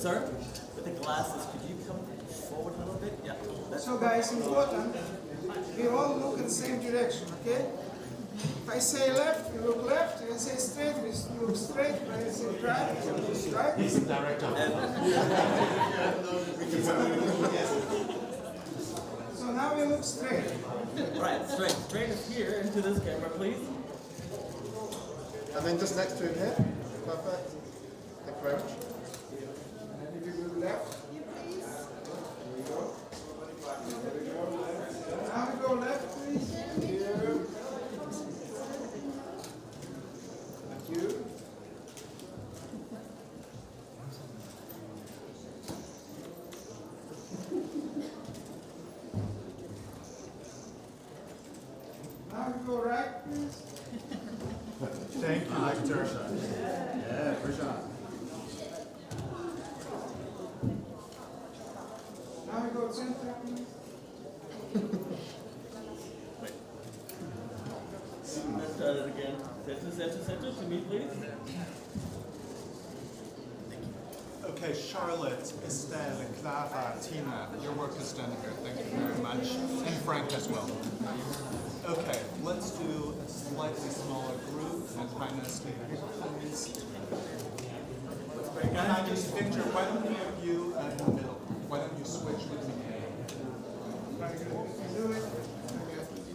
Sir, with the glasses, could you come forward a little bit? Yeah. So guys, important, we all look in the same direction, okay? If I say left, you look left. If I say straight, we look straight. If I say right, you look right. He's the director. So now we look straight. Right, straight. Straight is here into this camera, please. And then just next to him here. Perfect. Thank you very much. And if you go left. Now we go left, please. Here. Thank you. Now we go right, please. Thank you, Victor. Yeah, for sure. Now we go center, please. Let's start it again. Center to me, please. Okay, Charlotte, Estelle, Clara, Tina, your work is done here. Thank you very much. And Frank as well. Okay, let's do a slightly smaller group. And Highness, take here, please. And I just, Victor, why don't you in the middle? Why don't you switch with me? Do it.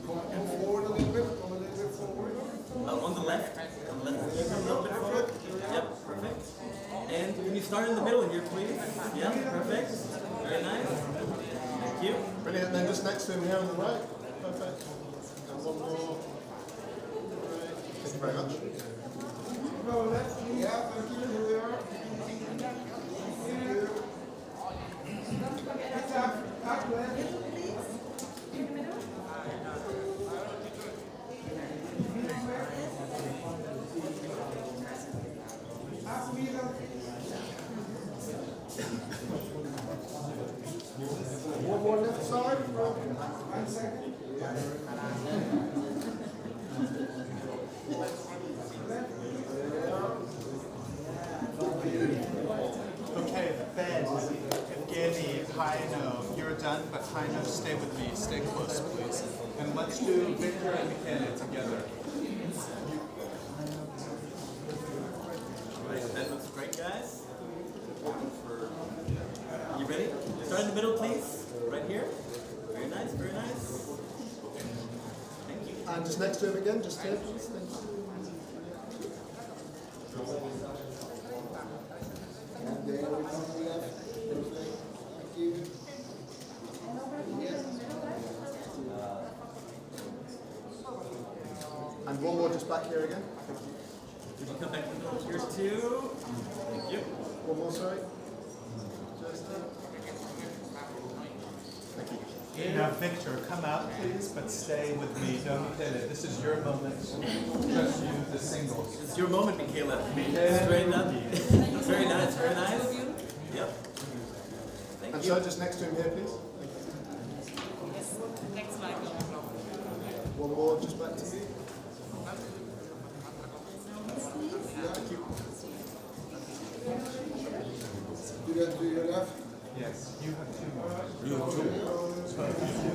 Come forward a little bit. Come a little bit forward. On the left. On the left. You come a little bit forward. Yep, perfect. And can you start in the middle here, please? Yeah, perfect. Very nice. Thank you. Brilliant. And then just next to him here on the right. Perfect. And one more. Right. Thank you very much. Go left, please. Yeah, thank you. Here we are. Here. It's up left. Up middle. One more left side. 1 second. Okay, Ben, Evgeny, Heino, you're done, but Heino, stay with me. Stay close, please. And let's do Victor and Michele together. Right, that looks great, guys. You ready? Start in the middle, please. Right here. Very nice, very nice. Thank you. And just next to him again, just here, please. Thank you. And there we come left. Thank you. And one more just back here again. Thank you. Would you come back to the middle here too? Thank you. One more, sorry. Just there. Thank you. Now, Victor, come out, please, but stay with me. Don't get it. This is your moment. Just you, the singles. It's your moment, Michaela. Straight up. Very nice, very nice. Yep. Thank And you. so just next to him here, please. Next slide. One more just back to me. Thank you. You guys do your left. Yes, you have two more.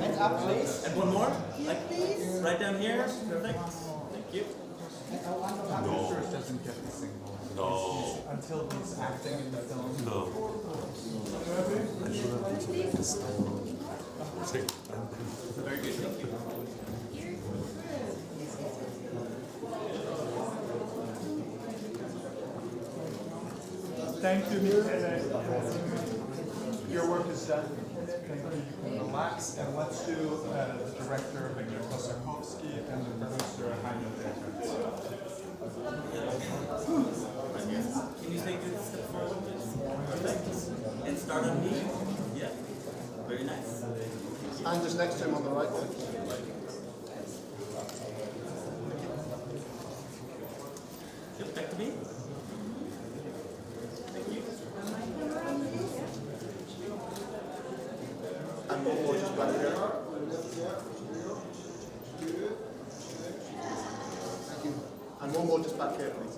And up, please. And one more? Like, right down here. Perfect. Thank you. Sure doesn't get the single. No. Until he's acting in the film. No. Very good. Thank you. Thank you, Michele. Your work is done. Thank you. You can relax, and let's do the director, Victor Kosakowski, and the producer, Heino Becker. Can you take a step forward, please? Perfect. And start on me. Yeah. Very nice. And just next to him on the right. Yep, back to me. Thank you. And one more just back here. Thank you. And one more just back here, please.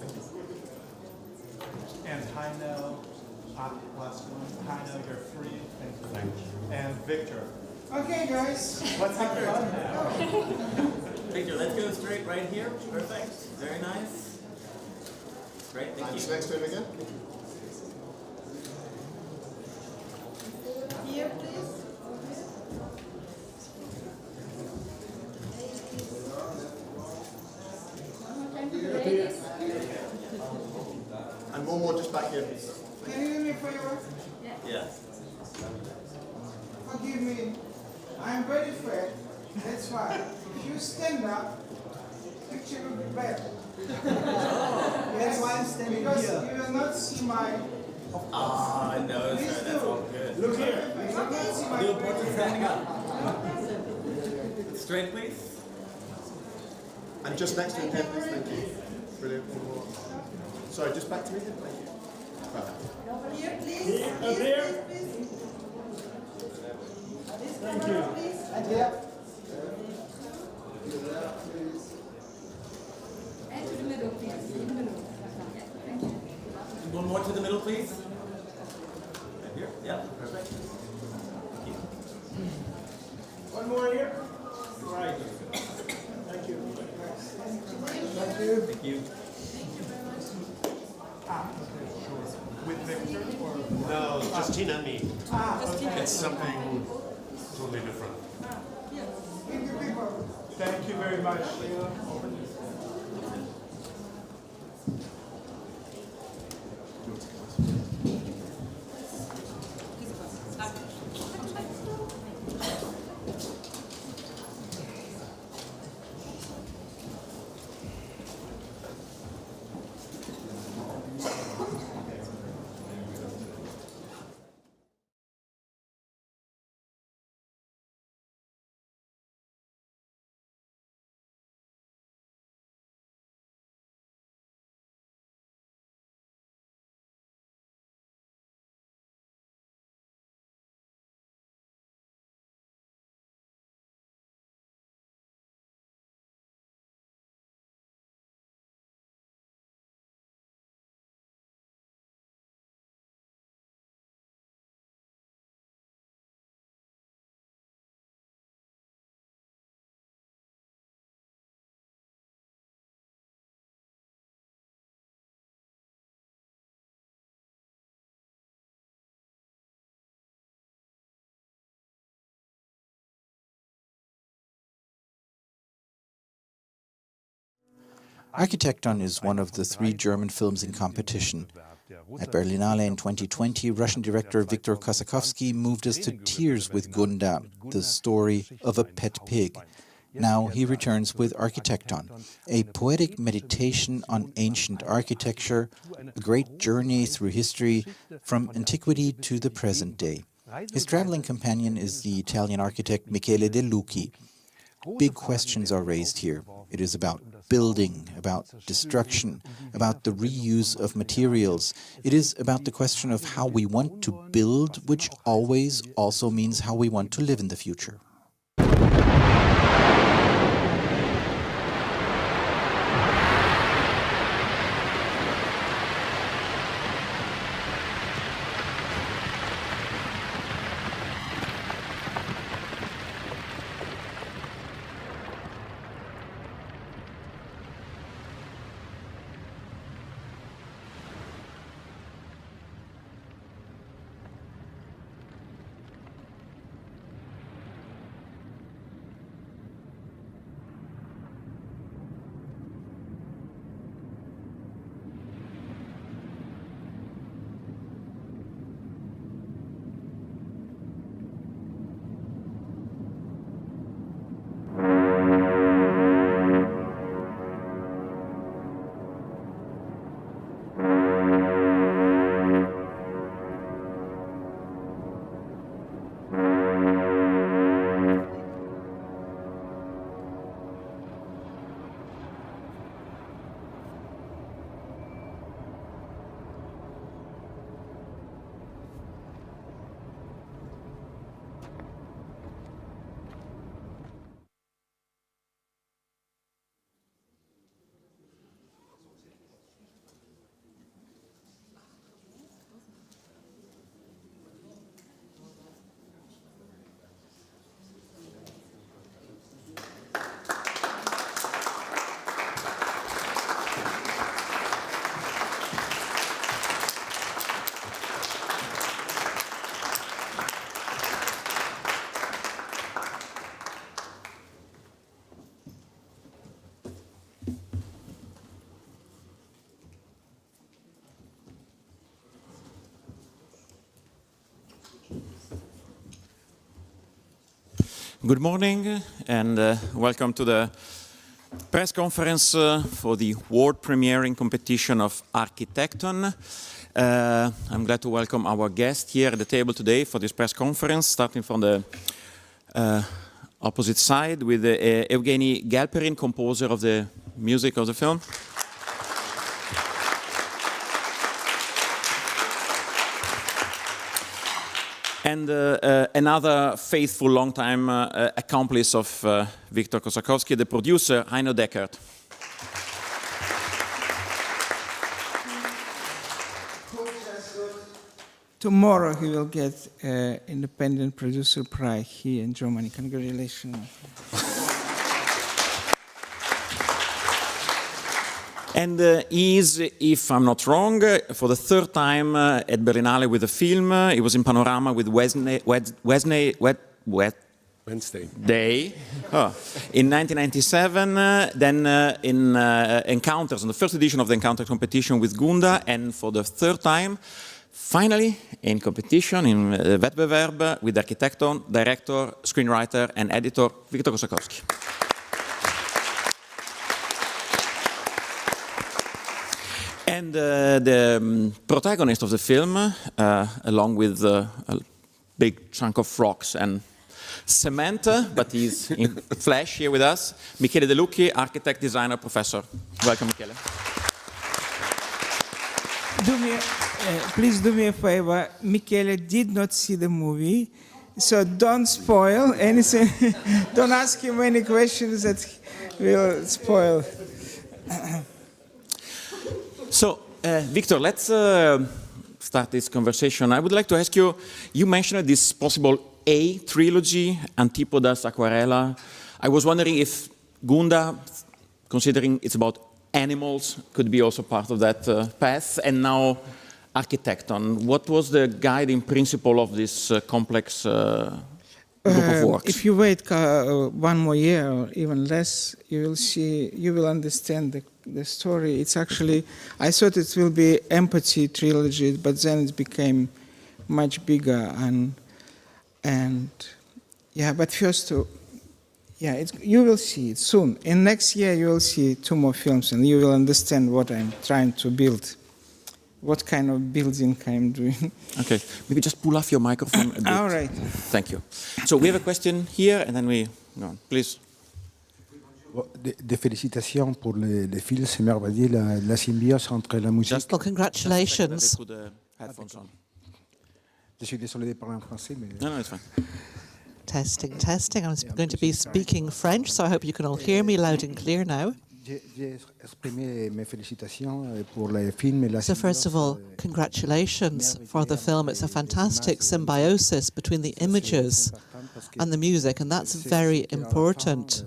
Thank you. Heino, last one. Heino, you're free. Thank you. And Victor. Okay, guys. Let's have fun now. Victor, let's go straight right here. Perfect. Very nice. Great, thank And you. next to him again. Here, please. And one more just back here. Can you do me a favor? Yeah. Forgive me. I'm very fat. That's why. If you stand up, picture will be better. That's why I'm standing because here. Because you will not see my... Ah, no, Please sir, that's do. all good. Look here. You will not see my... Do a portrait standing up. Straight, please. And just next to him here, please. Thank you. Brilliant. One more. Sorry, just back to me here. Thank you. Perfect. Here, please. Up here. Please. Thank you. Please. And here. And to the middle, please. In the middle. Yeah, thank you. One more to the middle, please. Right here. Yeah, perfect. Thank you. One more here. Right. Thank you. Thank you. Thank you. With Victor or? No, just Tina and me. Okay. It's something totally different. Thank you, people. Thank you very much. Architecton is one of the 3 German films in competition. At Berlinale in 2020, Russian director Viktor Kossakovsky moved us to tears with Gunda, the story of a pet pig. Now he returns with Architecton, a poetic meditation on ancient architecture, a great journey through history from antiquity to the present day. His traveling companion is the Italian architect Michele De Lucchi. Big questions are raised here. It is about building, about destruction, about the reuse of materials. It is about the question of how we want to build, which always also means how we want to live in the future. Good morning and welcome to the press conference for the world premiering competition of Architecton. I'm glad to welcome our guest here at the table today for this press conference, starting from the opposite side with Evgeny Galperin, composer of the music of the film. And another faithful, long-time accomplice of Victor Kosakowski, the producer, Heino Deckert. Tomorrow he will get Independent Producer Prize here in Germany. Congratulations. And he is, if I'm not wrong, for the third time at Berlinale with a film. He was in Panorama with Wednesday Day in 1997, then in Encounters, in the first edition of the Encounter competition with Gunda, and for the third time, finally, in competition, in Wettbewerb with Architecton, director, screenwriter, and editor Victor Kosakowski. And the protagonist of the film, along with a big chunk of rocks and cement, but he's in flesh here with us, Michele De Lucchi, architect, designer, professor. Welcome, Michele. Please do me a favor. Michele did not see the movie, so don't spoil anything. Don't ask him any questions that will spoil. So, Victor, let's start this conversation. I would like to ask you, you mentioned this possible A trilogy, Antipodas, Aquarella. I was wondering if Gunda, considering it's about animals, could be also part of that path, and now Architecton. What was the guiding principle of this complex group of works? If you wait one more year or even less, you will understand the story. It's actually, I thought it will be Empathy trilogy, but then it became much bigger and yeah. But first, you will see it soon. In next year, you will see 2 more films, and you will understand what I'm trying to build, what kind of building I'm doing. Okay, maybe just pull off your microphone a bit. All right. Thank you. So we have a question here, and then we go on. Please. Des félicitations pour les films, c'est merveilleux la symbiose entre la musique. Well, congratulations. Je suis désolé de parler en français, mais. No, it's fine. Testing. I'm going to be speaking French, so I hope you can all hear me loud and clear now. J'ai exprimé mes félicitations pour les films et la So first of all, congratulations for the film. It's a fantastic symbiosis between the images and the music, and that's very important.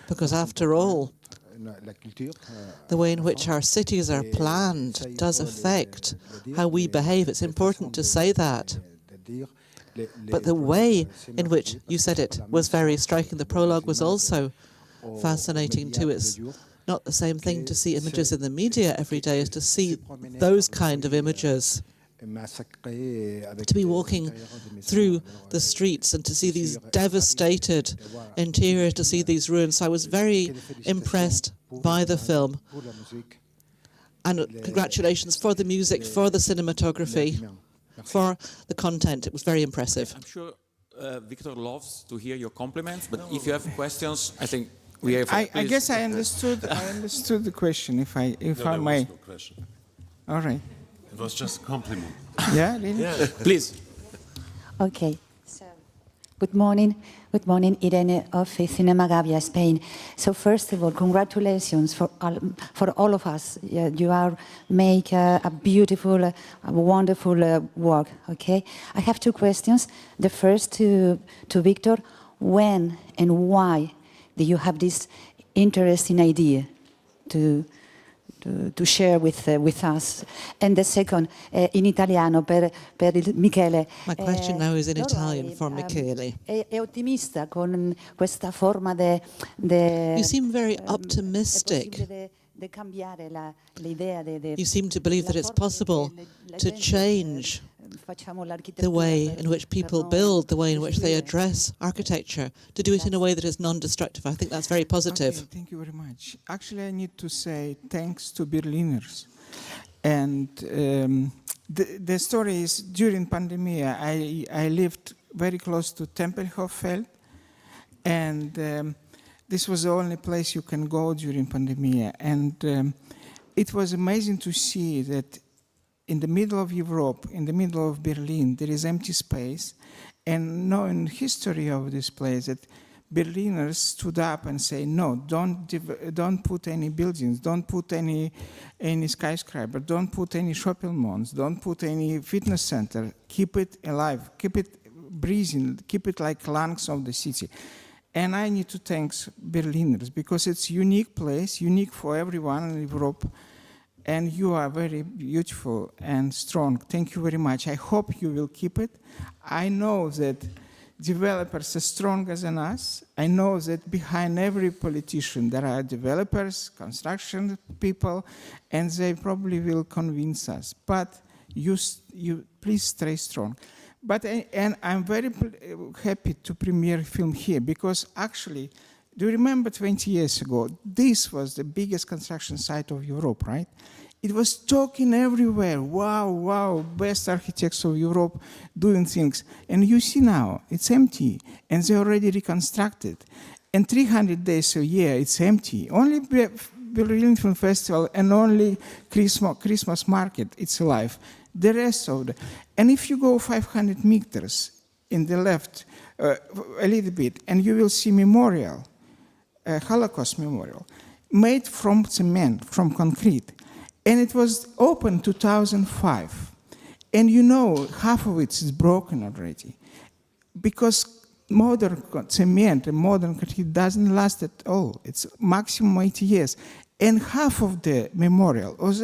Because after all, the way in which our cities are planned does affect how we behave. It's important to say that. But the way in which you said it was very striking. The prologue was also fascinating too. It's not the same thing to see images in the media every day as to see those kind of images. To be walking through the streets and to see these devastated interiors, to see these ruins. So I was very impressed by the film. And congratulations for the music, for the cinematography, for the content. It was very impressive. I'm sure Victor loves to hear your compliments, but if you have questions, I think we have... I guess I understood the question, if I may. Was no question. All right. It was just a compliment. Yeah, really? Yeah. Please. Okay. So, good morning. Good morning, Irene of Cinema Gavia, Spain. So first of all, congratulations for all of us. You are make a beautiful, wonderful work. Okay. I have 2 questions. The first to Victor: when and why do you have this interesting idea to share with us? And the second, in italiano, per Michele. My question now is in Italian for Michele. È ottimista con questa forma You seem very optimistic. You seem to believe that it's possible to change the way in which people build, the way in which they address architecture, to do it in a way that is non-destructive. I think that's very positive. Okay, thank you very much. Actually, I need to say thanks to Berliners. And the story is, during pandemic, I lived very close to Tempelhof, and this was the only place you can go during pandemic. And it was amazing to see that in the middle of Europe, in the middle of Berlin, there is empty space. And knowing history of this place, that Berliners stood up and say, no, don't put any buildings, don't put any skyscraper, don't put any shopping malls, don't put any fitness center. Keep it alive, keep it breathing, keep it like lungs of the city. And I need to thank Berliners, because it's a unique place, unique for everyone in Europe. And you are very beautiful and strong. Thank you very much. I hope you will keep it. I know that developers are stronger than us. I know that behind every politician there are developers, construction people, and they probably will convince us. But you please stay strong. And I'm very happy to premiere film here, because actually, do you remember 20 years ago, this was the biggest construction site of Europe, right? It was talking everywhere, wow, wow, best architects of Europe doing things. And you see now, it's empty, and they already reconstructed. And 300 days a year, it's empty. Only Berlin Film Festival and only Christmas market, it's alive. The rest of the, and if you go 500 meters in the left, a little bit, and you will see memorial, Holocaust memorial, made from cement, from concrete. And it was opened 2005. And you know, half of it is broken already. Because modern cement and modern concrete doesn't last at all. It's maximum 80 years. And half of the memorial was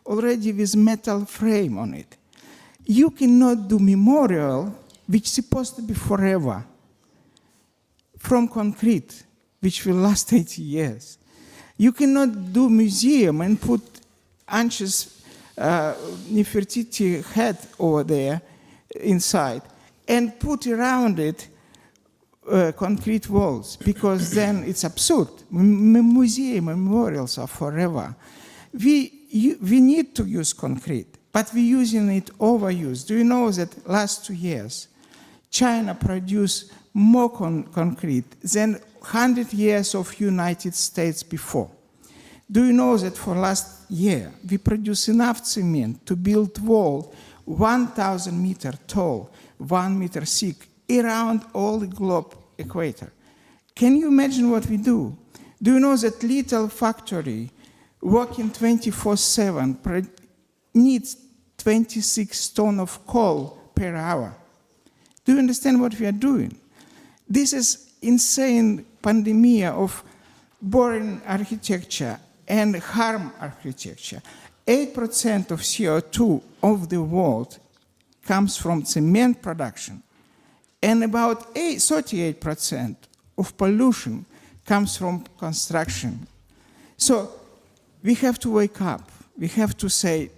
already with metal frame on it. You cannot do memorial, which is supposed to be forever, from concrete, which will last 80 years. You cannot do museum and put Ance's Nefertiti head over there inside and put around it concrete walls, because then it's absurd. Museum and memorials are forever. We need to use concrete, but we're using it overused. Do you know that last 2 years, China produced more concrete than 100 years of United States before? Do you know that for last year, we produced enough cement to build wall 1,000 meters tall, 1 meter thick, around all the globe equator? Can you imagine what we do? Do you know that little factory working 24/7 needs 26 tons of coal per hour? Do you understand what we are doing? This is insane pandemic of boring architecture and harm architecture. 8% of CO2 of the world comes from cement production, and about 38% of pollution comes from construction. So we have to wake up. We have to say,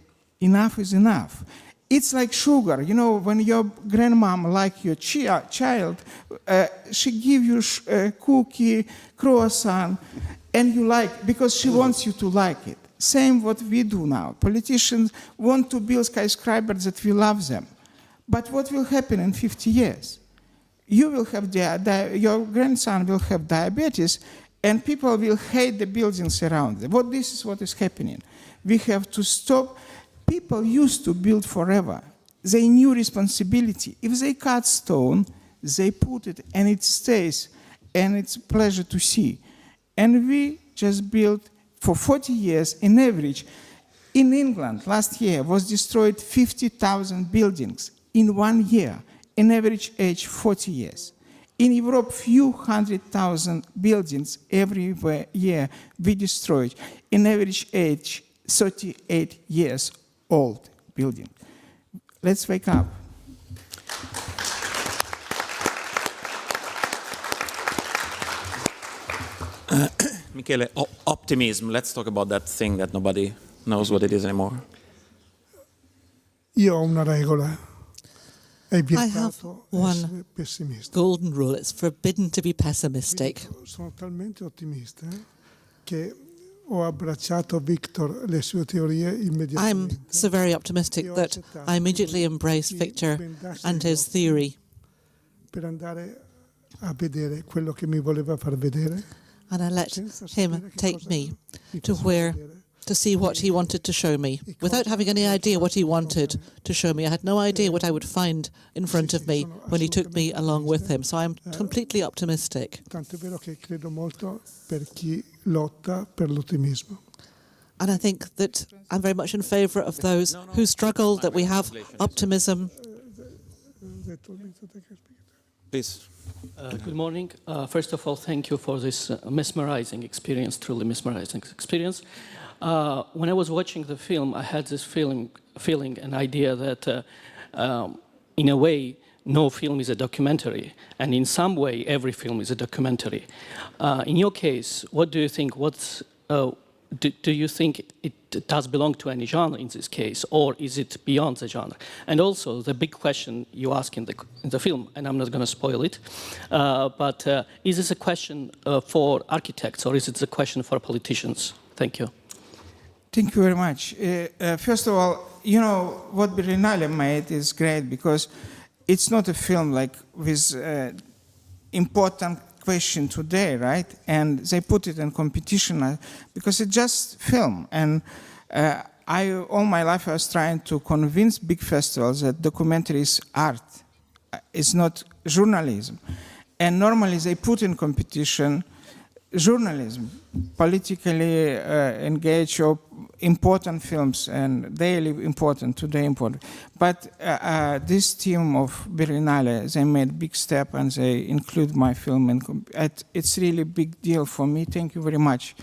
enough is enough. It's like sugar. You know, when your grandmom like your child, she give you a cookie, croissant, and you like, because she wants you to like it. Same what we do now. Politicians want to build skyscrapers that we love them. But what will happen in 50 years? You will have, your grandson will have diabetes, and people will hate the buildings around them. This is what is happening. We have to stop. People used to build forever. They knew responsibility. If they cut stone, they put it, and it stays, and it's a pleasure to see. And we just built for 40 years, in average. In England, last year, was destroyed 50,000 buildings in 1 year, in average age 40 years. In Europe, few 100,000 buildings every year we destroyed, in average age 38 years old building. Let's wake up. Michele, optimism. Let's talk about that thing that nobody knows what it is anymore. Io ho una regola. È I have vietato one essere pessimista. golden rule. It's forbidden to be pessimistic. Sono talmente ottimista che ho abbracciato Victor, le sue teorie immediatamente. I'm so very optimistic that I immediately embraced Victor and his theory. Per andare a vedere quello che mi voleva far vedere. And I let him take me to see what he wanted to show me, without having any idea what he wanted to show me. I had no idea what I would find in front of me when he took me along with him. So I'm completely optimistic. Tanto è vero che credo molto per chi lotta per l'ottimismo. And I think that I'm very much in favour of those who struggle, that we have optimism. Please. Good morning. First of all, thank you for this mesmerizing experience, truly mesmerizing experience. When I was watching the film, I had this feeling, an idea that in a way, no film is a documentary, and in some way, every film is a documentary. In your case, what do you think? Do you think it does belong to any genre in this case, or is it beyond the genre? And also, the big question you ask in the film, and I'm not going to spoil it, but is this a question for architects, or is it a question for politicians? Thank you. Thank you very much. First of all, you know, what Berlinale made is great because it's not a film like with important question today, right? And they put it in competition because it's just film. And all my life I was trying to convince big festivals that documentary is art. It's not journalism. And normally they put in competition journalism, politically engaged or important films, and daily important, today important. But this team of Berlinale, they made a big step and they include my film, and it's really a big deal for me. Thank you very much,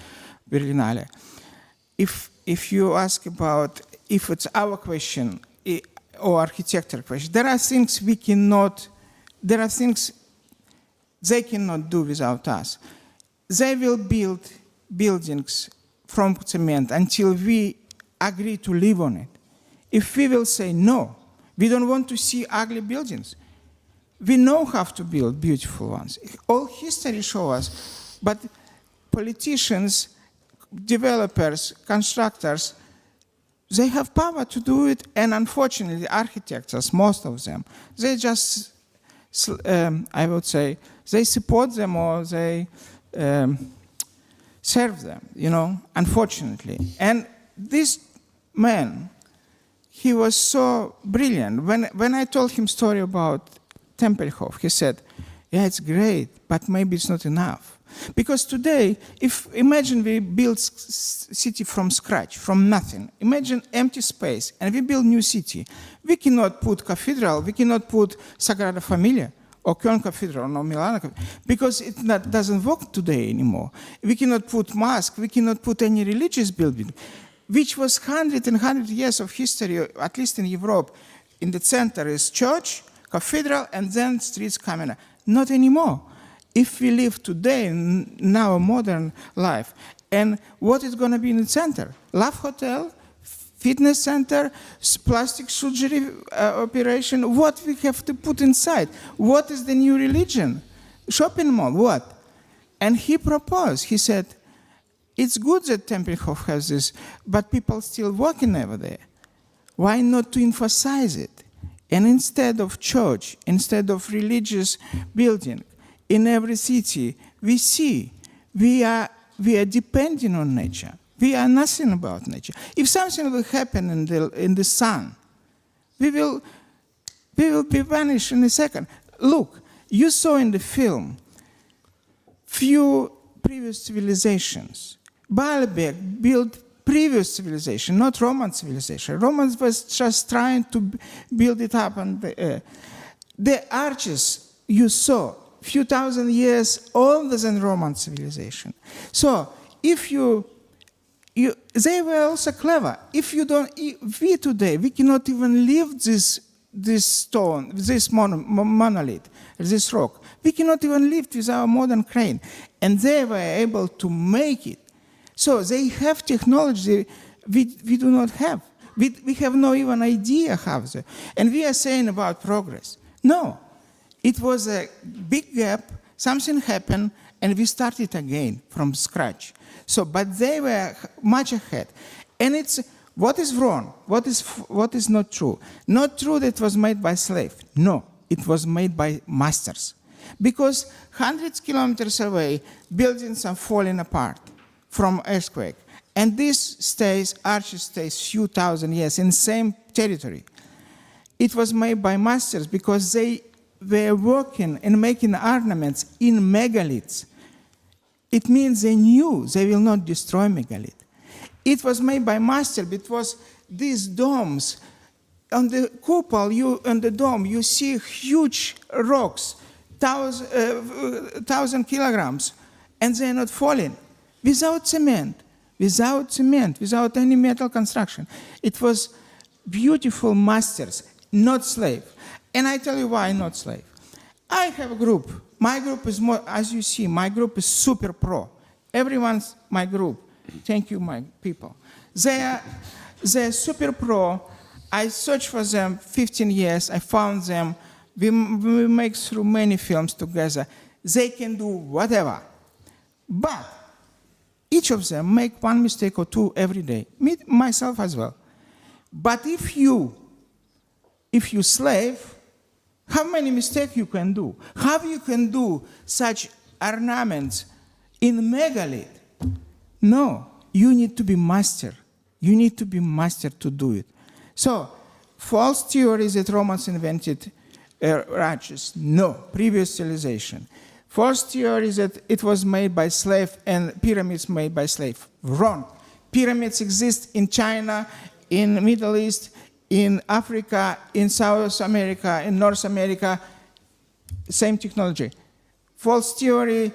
Berlinale. If you ask about if it's our question or architecture question, there are things we cannot, there are things they cannot do without us. They will build buildings from cement until we agree to live on it. If we will say no, we don't want to see ugly buildings. We know how to build beautiful ones. All history shows us, but politicians, developers, constructors, they have power to do it, and unfortunately, architects, most of them, they just, I would say, they support them or they serve them, you know, unfortunately. And this man, he was so brilliant. When I told him story about Tempelhof, he said, yeah, it's great, but maybe it's not enough. Because today, imagine we build city from scratch, from nothing. Imagine empty space, and we build new city. We cannot put cathedral, we cannot put Sagrada Familia, or Köln Cathedral, or Milan Cathedral, because it doesn't work today anymore. We cannot put mosque, we cannot put any religious building, which was 100 and 100 years of history, at least in Europe. In the center is church, cathedral, and then streets coming up. Not anymore. If we live today in our modern life, and what is going to be in the center? Love Hotel, fitness center, plastic surgery operation, what we have to put inside? What is the new religion? Shopping mall, what? And he proposed, he said, it's good that Tempelhof has this, but people still working over there. Why not to emphasize it? And instead of church, instead of religious building, in every city, we see we are depending on nature. We are nothing about nature. If something will happen in the sun, we will be vanished in a second. Look, you saw in the film few previous civilizations. Baalbek built previous civilization, not Roman civilization. Romans was just trying to build it up on the arches you saw, few thousand years older than Roman civilization. So if they were also clever. If you don't, we today, we cannot even leave this stone, this monolith, this rock. We cannot even live with our modern crane. And they were able to make it. So they have technology we do not have. We have no even idea how the, and we are saying about progress. No, it was a big gap, something happened, and we started again from scratch. So, but they were much ahead. And it's, what is wrong? What is not true? Not true that it was made by slaves. No, it was made by masters. Because hundreds of kilometers away, buildings are falling apart from earthquake. And this arch stays few thousand years in the same territory. It was made by masters because they were working and making ornaments in megaliths. It means they knew they will not destroy megalith. It was made by masters because these domes, on the cupola, on the dome, you see huge rocks, 1,000 kilograms, and they're not falling. Without cement, without any metal construction. It was beautiful masters, not slave. And I tell you why not slave. I have a group. My group is more, as you see, my group is super pro. Everyone's my group. Thank you, my people. They're super pro. I searched for them 15 years. I found them. We make through many films together. They can do whatever. But each of them make one mistake or two every day. Me, myself as well. But if you slave, how many mistakes you can do? How you can do such ornaments in megalith? No, you need to be master. You need to be master to do it. So, false theory that Romans invented arches. No, previous civilization. False theory that it was made by slave and pyramids made by slave. Wrong. Pyramids exist in China, in the Middle East, in Africa, in South America, in North America, same technology. False theory,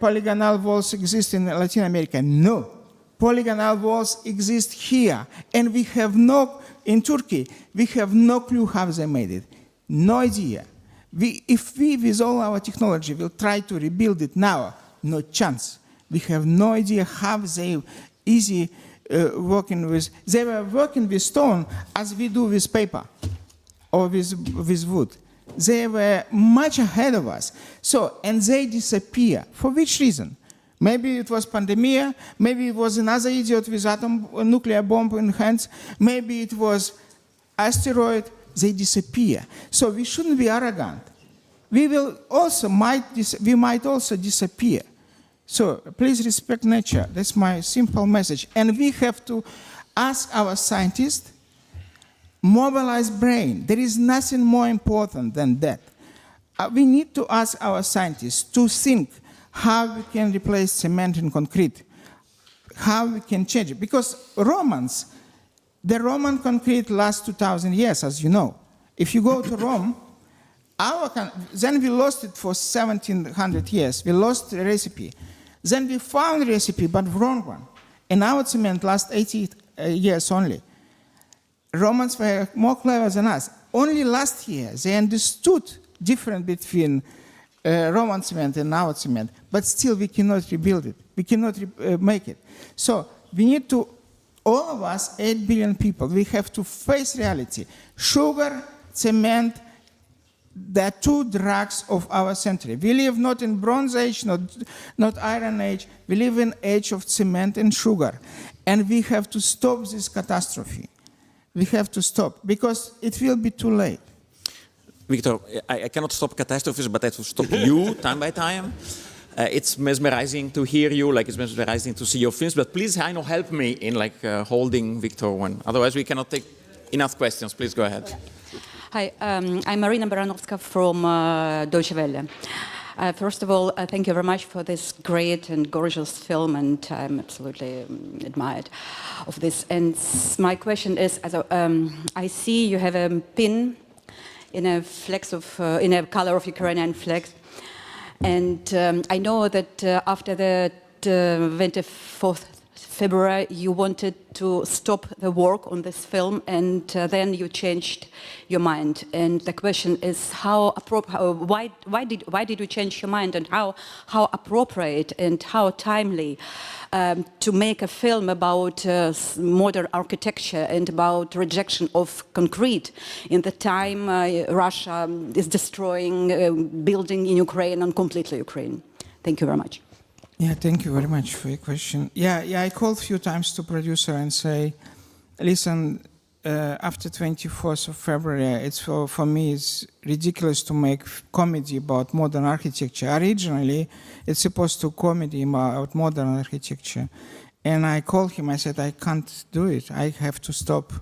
polygonal walls exist in Latin America. No. Polygonal walls exist here. And we have in Turkey, we have no clue how they made it. No idea. If we, with all our technology, will try to rebuild it now, no chance. We have no idea how they working with. They were working with stone as we do with paper or with wood. They were much ahead of us. So, and they disappear. For which reason? Maybe it was pandemic. Maybe it was another idiot with nuclear bomb in hands. Maybe it was asteroid. They disappear. So we shouldn't be arrogant. We might also disappear. So please respect nature. That's my simple message. And we have to ask our scientists, mobilize brain. There is nothing more important than that. We need to ask our scientists to think how we can replace cement and concrete, how we can change it. Because the Roman concrete lasts 2,000 years, as you know. If you go to Rome, then we lost it for 1,700 years. We lost the recipe. Then we found the recipe, but wrong one. And our cement lasts 80 years only. Romans were more clever than us. Only last year, they understood difference between Roman cement and our cement. But still, we cannot rebuild it. We cannot make it. So we need to, all of us, 8 billion people, we have to face reality. Sugar, cement, the two drugs of our century. We live not in Bronze Age, not Iron Age. We live in age of cement and sugar. And we have to stop this catastrophe. We have to stop, because it will be too late. Victor, I cannot stop catastrophes, but I have to stop you time by time. It's mesmerizing to hear you, like it's mesmerizing to see your films, but please, Heino, help me in holding Victor one. Otherwise, we cannot take enough questions. Please go ahead. Hi, I'm Marina Baranowska from Deutsche Welle. First of all, thank you very much for this great and gorgeous film, and I'm absolutely admired of this. And my question is, I see you have a pin in a in a color of Ukrainian flag, and I know that after the 24th February you wanted to stop the work on this film, and then you changed your mind. And the question is, why did you change your mind, and how appropriate and how timely to make a film about modern architecture and about rejection of concrete in the time Russia is destroying building in Ukraine and completely Ukraine. Thank you very much. Yeah, thank you very much for your question. Yeah, I called a few times to producer and say, listen, after 24th of February, it's for me it's ridiculous to make comedy about modern architecture. Originally, it's supposed to comedy about modern architecture. And I called him, I said, I can't do it, I have to stop.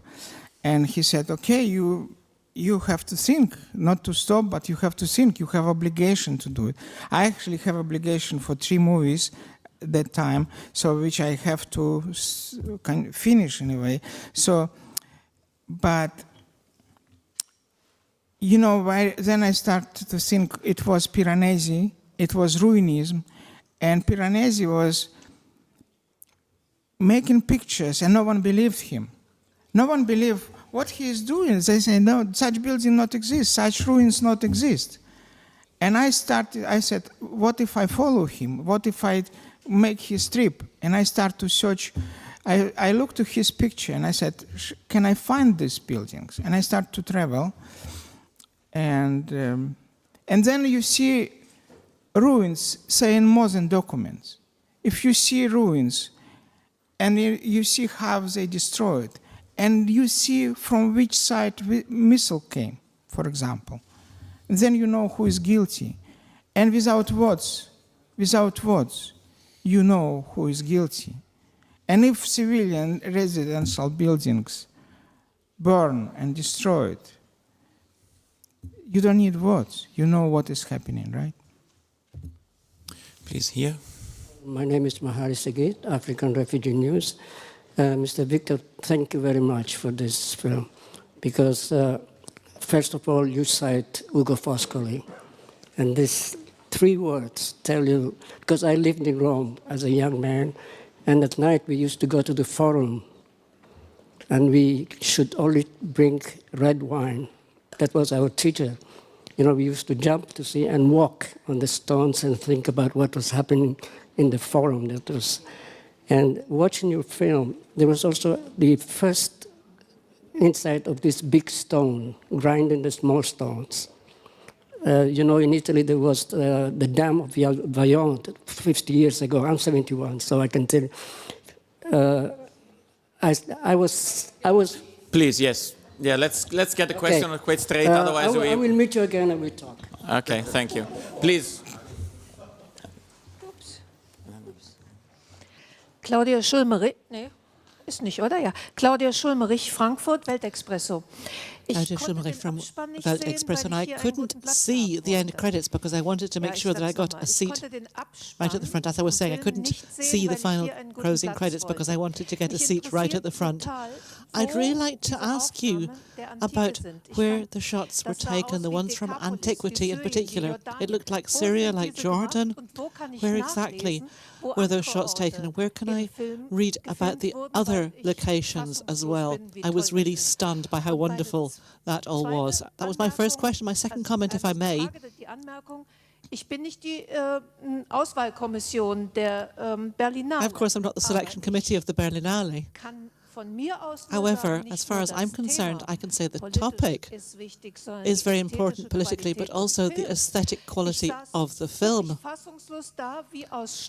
And he said, okay, you have to think, not to stop, but you have to think, you have obligation to do it. I actually have obligation for 3 movies at that time, so which I have to finish anyway. So, but, you know, then I started to think it was Piranesi, it was Ruinism, and Piranesi was making pictures and no one believed him. No one believed what he is doing. They say, no, such building not exist, such ruins not exist. And I said, what if I follow him? What if I make his trip? And I start to search. I looked to his picture and I said, can I find these buildings? And I start to travel. And then you see ruins saying more than documents. If you see ruins and you see how they destroyed, and you see from which side missile came, for example, then you know who is guilty. And without words, you know who is guilty. And if civilian residential buildings burn and destroyed, you don't need words. You know what is happening, right? Please, here. My name is Mahari Segit, African Refugee News. Mr. Victor, thank you very much for this film, because first of all, you cite Ugo Foscoli, and these 3 words tell you, because I lived in Rome as a young man, and at night we used to go to the Forum, and we should only bring red wine. That was our teacher. You know, we used to jump to see and walk on the stones and think about what was happening in the Forum. That was. And watching your film, there was also the first insight of this big stone, grinding the small stones. You know, in Italy, there was the dam of Vajont 50 years ago. I'm 71, so I can tell you. I was. Please, yes. Yeah, let's get the question quite straight, otherwise I will meet you again and we'll talk. Okay, thank you. Please. Claudia Schulmerich, nee, ist nicht, oder? Ja. Claudia Schulmerich, Frankfurt, Weltexpresso. Claudia Schulmerich from Weltexpresso, and I couldn't see the end credits because I wanted to make sure that I got a seat right at the front. As I was saying, I couldn't see the final closing credits because I wanted to get a seat right at the front. I'd really like to ask you about where the shots were taken, the ones from antiquity in particular. It looked like Syria, like Jordan. Where exactly were those shots taken, and where can I read about the other locations as well? I was really stunned by how wonderful that all was. That was my first question. My second comment, if I may. Ich bin nicht die Auswahlkommission der Berlinale. Of course, I'm not the selection committee of the Berlinale. However, as far as I'm concerned, I can say the topic is very important politically, but also the aesthetic quality of the film.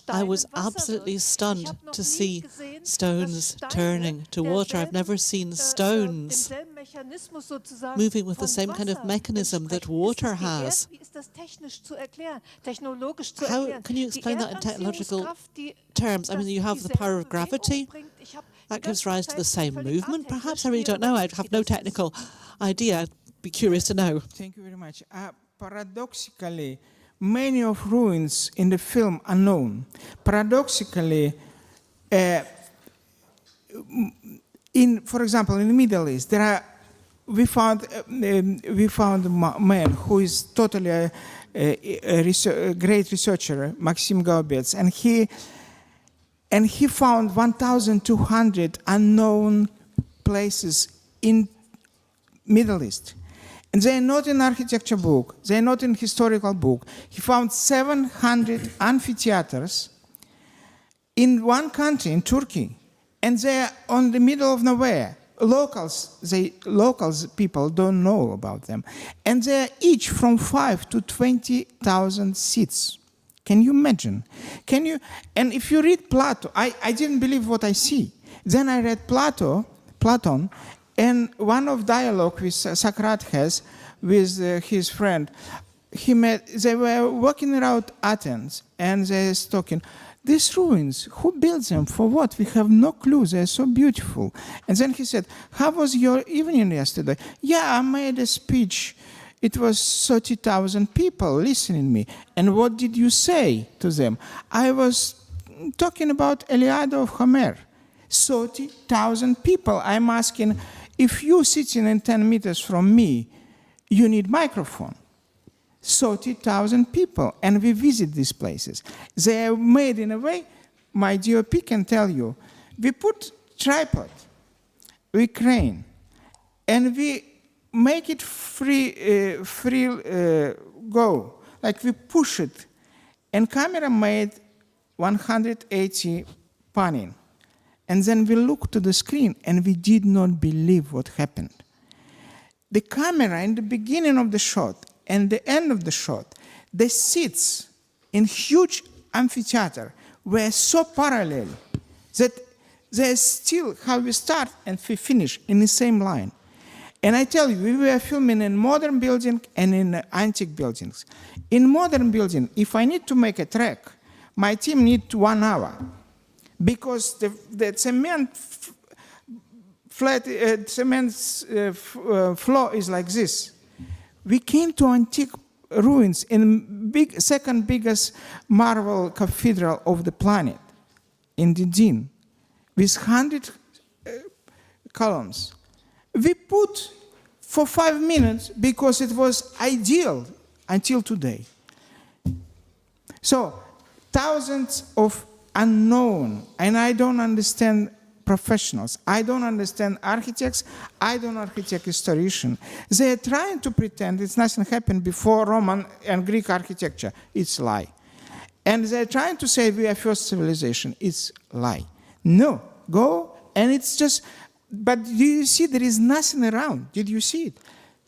I was absolutely stunned to see stones turning to water. I've never seen stones moving with the same kind of mechanism that water has. How can you explain that in technological terms? I mean, you have the power of gravity. That gives rise to the same movement, perhaps? I really don't know. I have no technical idea. I'd be curious to know. Thank you very much. Paradoxically, many of ruins in the film are known. Paradoxically, for example, in the Middle East, we found a man who is totally a great researcher, Maxim Gaubetz, and And he found 1,200 unknown places in Middle East. And they are not in architecture book, they are not in historical book. He found 700 amphitheaters in one country, in Turkey, and they are on the middle of nowhere. Locals people don't know about them. And they are each from 5 to 20,000 seats. Can you imagine? And if you read Plato, I didn't believe what I see. Then I read Platon, and one of dialogue with Socrates has with his friend, they were walking around Athens, and they were talking, these ruins, who built them, for what? We have no clue, they're so beautiful. And then he said, how was your evening yesterday? Yeah, I made a speech. It was 30,000 people listening to me. And what did you say to them? I was talking about Iliad of Homer. 30,000 people. I'm asking, if you sitting in 10 meters from me, you need microphone. 30,000 people, and we visit these places. They are made in a way, my DOP can tell you, we put tripod, we crane, and we make it free go, like we push it. And camera made 180 panning. And then we looked to the screen, and we did not believe what happened. The camera in the beginning of the shot and the end of the shot, the seats in huge amphitheater were so parallel that they still how we start and we finish in the same line. And I tell you, we were filming in modern building and in antique buildings. In modern building, if I need to make a track, my team needs 1 hour, because the cement floor is like this. We came to antique ruins in second biggest marble cathedral of the planet, in Didin, with 100 columns. We put for 5 minutes because it was ideal until today. So thousands of unknown, and I don't understand professionals. I don't understand architects. I don't architect historian. They are trying to pretend it's nothing happened before Roman and Greek architecture. It's a lie. And they're trying to say we are first civilization. It's a lie. No, go, and it's just, but do you see there is nothing around? Did you see it?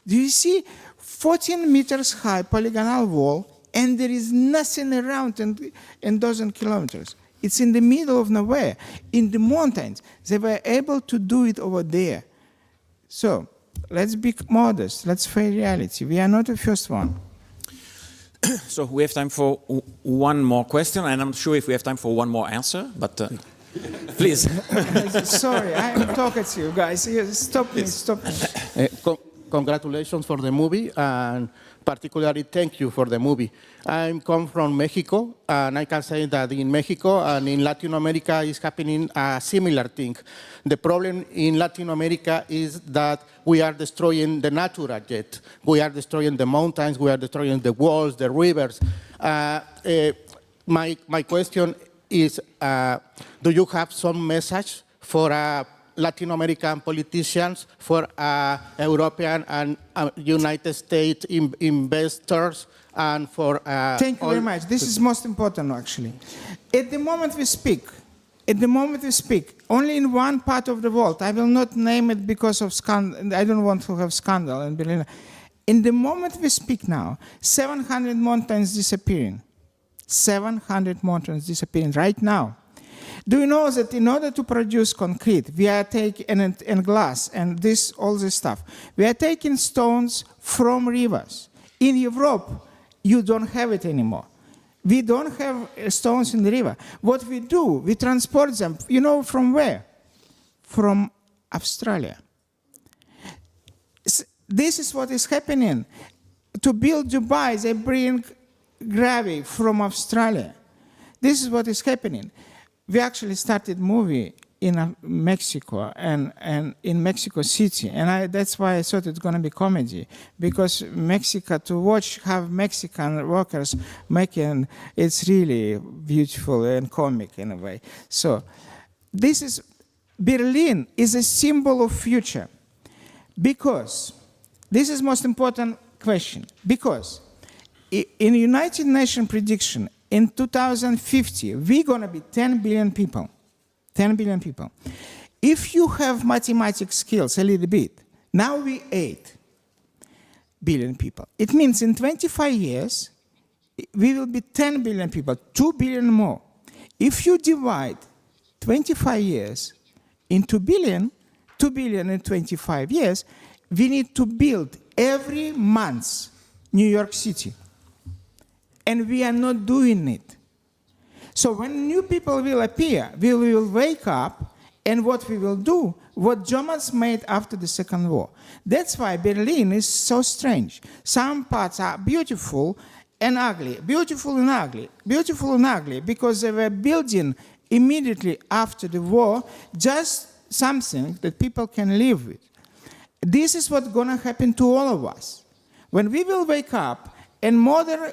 Do you see 14 meters high polygonal wall, and there is nothing around in dozen kilometers? It's in the middle of nowhere, in the mountains. They were able to do it over there. So let's be modest. Let's face reality. We are not the first one. So we have time for one more question, and I'm not sure if we have time for one more answer, but please. Sorry, I'm talking to you guys. Stop me, stop me. Congratulations for the movie, and particularly thank you for the movie. I come from Mexico, and I can say that in Mexico and in Latin America is happening a similar thing. The problem in Latin America is that we are destroying the natural jet. We are destroying the mountains, we are destroying the walls, the rivers. My question is, do you have some message for Latin American politicians, for European and United States investors, and for Thank you very much. This is most important, actually. At the moment we speak, only in one part of the world, I will not name it because of scandal, I don't want to have scandal in Berlin. In the moment we speak now, 700 mountains disappearing. 700 mountains disappearing right now. Do you know that in order to produce concrete, we are taking, and glass, and all this stuff, we are taking stones from rivers. In Europe, you don't have it anymore. We don't have stones in the river. What we do, we transport them, you know from where? From Australia. This is what is happening. To build Dubai, they bring gravity from Australia. This is what is happening. We actually started a movie in Mexico and in Mexico City, and that's why I thought it's going to be comedy, because Mexico, to watch how Mexican workers making, it's really beautiful and comic in a way. So Berlin is a symbol of future, because this is most important question, because in United Nations prediction, in 2050, we're going to be 10 billion people. 10 billion people. If you have mathematics skills a little bit, now we 8 billion people. It means in 25 years, we will be 10 billion people, 2 billion more. If you divide 25 years into billion, 2 billion in 25 years, we need to build every month New York City. And we are not doing it. So when new people will appear, we will wake up, and what we will do, what Germans made after the Second War. That's why Berlin is so strange. Some parts are beautiful and ugly, beautiful and ugly, beautiful and ugly, because they were building immediately after the war just something that people can live with. This is what's going to happen to all of us. When we will wake up and modern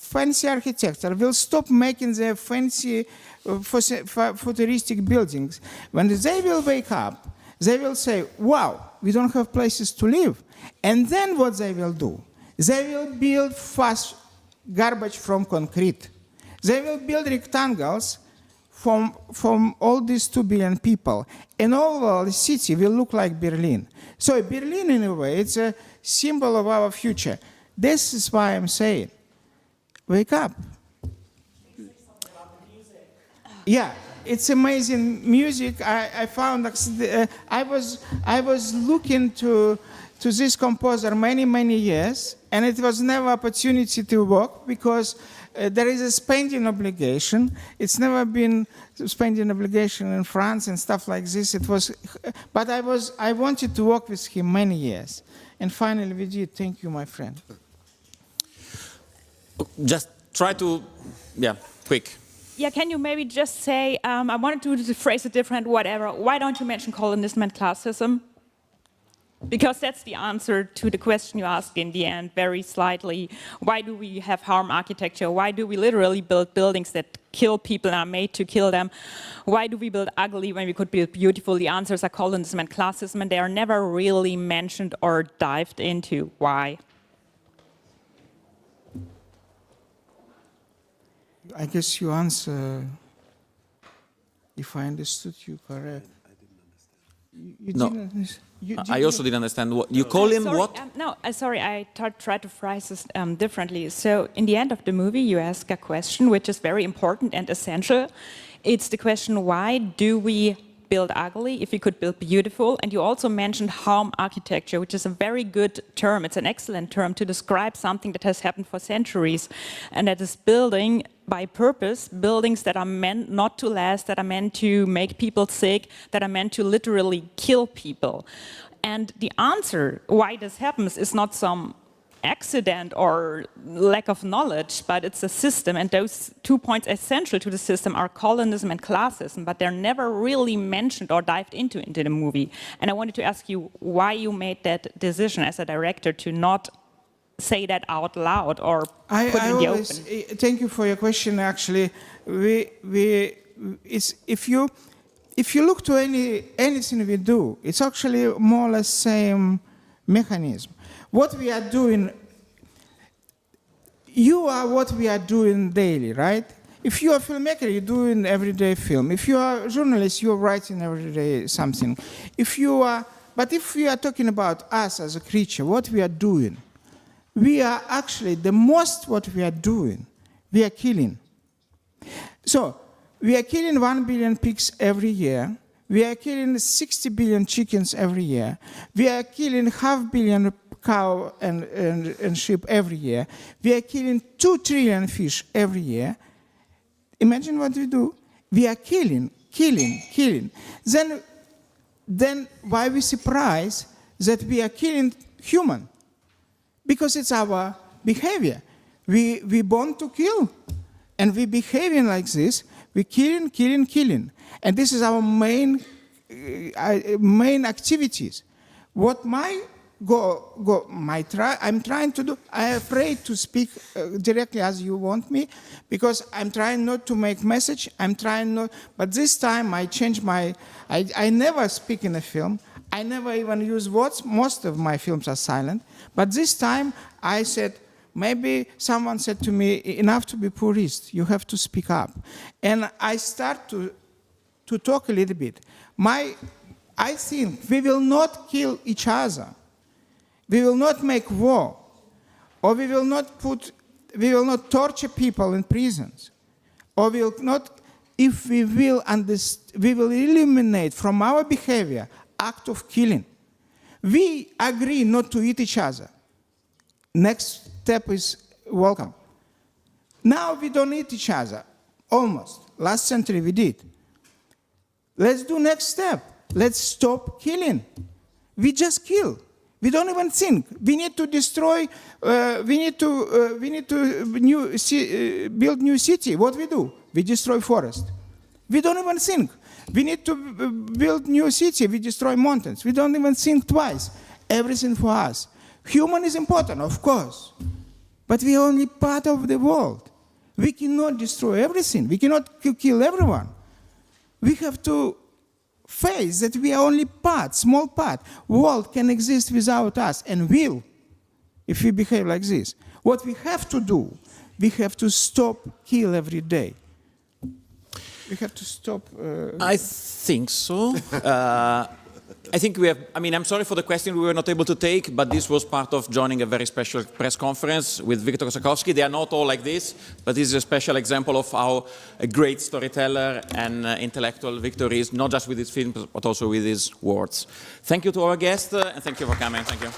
fancy architects will stop making their fancy futuristic buildings. When they will wake up, they will say, wow, we don't have places to live. And then what they will do? They will build fast garbage from concrete. They will build rectangles from all these 2 billion people. And all the city will look like Berlin. So Berlin, in a way, it's a symbol of our future. This is why I'm saying, wake up. Yeah, it's amazing music. I found I was looking to this composer many years, and it was never opportunity to work because there is a spending obligation. It's never been spending obligation in France and stuff like this. It was, but I wanted to work with him many years, and finally we did. Thank you, my friend. Just try to, quick. Yeah, can you maybe just say, I wanted to phrase it different, whatever. Why don't you mention colonism and classism? Because that's the answer to the question you asked in the end, very slightly. Why do we have harm architecture? Why do we literally build buildings that kill people and are made to kill them? Why do we build ugly when we could build beautiful? The answers are colonism and classism, and they are never really mentioned or dived into. Why? I guess you answer, if I understood you correct. You no, I also didn't understand what you call him. Sorry, what? Sorry, I tried to phrase this differently. So, in the end of the movie, you ask a question which is very important and essential. It's the question: why do we build ugly if we could build beautiful? And you also mentioned harm architecture, which is a very good term. It's an excellent term to describe something that has happened for centuries, and that is building by purpose, buildings that are meant not to last, that are meant to make people sick, that are meant to literally kill people. And the answer why this happens is not some accident or lack of knowledge, but it's a system, and those 2 points essential to the system are colonism and classism, but they're never really mentioned or dived into the movie. And I wanted to ask you why you made that decision as a director to not say that out loud or put it in the open. Thank you for your question. Actually, if you look to anything we do, it's actually more or less same mechanism. What we are doing, you are what we are doing daily, right? If you are a filmmaker, you're doing everyday film. If you are a journalist, you're writing everyday something. But if we are talking about us as a creature, what we are doing, we are actually, the most what we are doing, we are killing. So, we are killing 1 billion pigs every year. We are killing 60 billion chickens every year. We are killing 500 million cow and sheep every year. We are killing 2 trillion fish every year. Imagine what we do. We are killing. Then why we surprised that we are killing human? Because it's our behavior. We born to kill, and we behaving like this. We killing. And this is our main main activities. What I'm trying to do, I'm afraid to speak directly as you want me, because I'm trying not to make message, but this time I changed I never speak in a film, I never even use words, most of my films are silent, but this time I said, maybe someone said to me, enough to be purist, you have to speak up. And I start to talk a little bit. I think we will not kill each other. We will not make war, or we will not torture people in prisons, or we will not, if we will eliminate from our behavior act of killing. We agree not to eat each other. Next step is welcome. Now we don't eat each other, almost. Last century we did. Let's do next step. Let's stop killing. We just kill. We don't even think. We need to destroy. We need to build new city. What we do? We destroy forest. We don't even think. We need to build new city. We destroy mountains. We don't even think twice. Everything for us. Human is important, of course, but we are only part of the world. We cannot destroy everything. We cannot kill everyone. We have to face that we are only part, small part. World can exist without us, and will, if we behave like this. What we have to do, we have to stop kill every day. We have to stop. I think so. I think we have, I'm sorry for the question we were not able to take, but this was part of joining a very special press conference with Victor Kosakowski. They are not all like this, but this is a special example of how a great storyteller and intellectual Victor is, not just with his films, but also with his words. Thank you to our guests, and thank you for coming. Thank you.